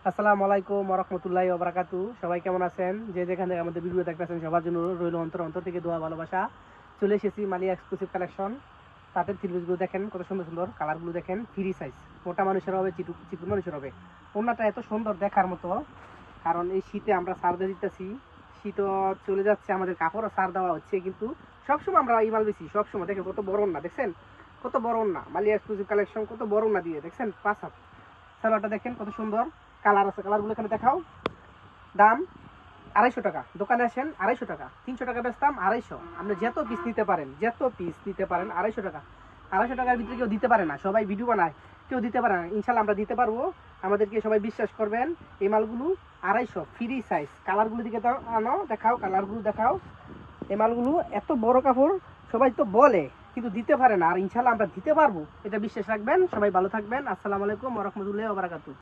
আসসালামু আলাইকুম ওয়া রাহমাতুল্লাহি ওয়া বারাকাতুহু। সবাই কেমন আছেন? যে যেখান থেকে আমাদের ভিডিও দেখতেছেন সবার জন্য রইল অন্তর অন্তর থেকে দোয়া ভালোবাসা। চলে এসেছি মালিয়া এক্সক্লুসিভ কালেকশন। তাদের থ্রিপিসগুলো দেখেন কত সুন্দর সুন্দর, কালারগুলো দেখেন ফ্রি সাইজ। মোটা মানুষের হবে, চিকন মানুষের হবে। ওড়নাটা এত সুন্দর দেখার মতো, কারণ এই শীতে আমরা সার দিয়ে দিতেছি। শীতও চলে যাচ্ছে, আমাদের কাপড়ও সার দেওয়া হচ্ছে, কিন্তু সবসময় আমরা এই মাল বেশি সবসময় দেখেন কত বড় ওড়না দেখছেন, কত বড় ওড়না মালিয়া এক্সক্লুসিভ কালেকশন, কত বড় ওড়না দিয়ে দেখছেন। পাঁচ হাত সালোয়ারটা দেখেন কত সুন্দর, কালার আছে, কালারগুলো এখানে দেখাও। দাম 250 টাকা। দোকানে আসেন 250 টাকা, 300 টাকা বেচতাম 250। আপনি যত পিস নিতে পারেন, 250 টাকা। 250 টাকার ভিতরে কেউ দিতে পারে না, সবাই ভিডিও বানায়, কেউ দিতে পারে না। ইনশাল্লাহ আমরা দিতে পারবো, আমাদেরকে সবাই বিশ্বাস করবেন। এই মালগুলো 250 ফ্রি সাইজ। কালারগুলো দিকে আনো, দেখাও, কালারগুলো দেখাও। এই মালগুলো এত বড় কাপড়, সবাই তো বলে কিন্তু দিতে পারে না, আর ইনশাল্লাহ আমরা দিতে পারবো, এটা বিশ্বাস রাখবেন। সবাই ভালো থাকবেন। আসসালামু আলাইকুম ওয়া রাহমাতুল্লাহি ওয়া বারাকাতুহু।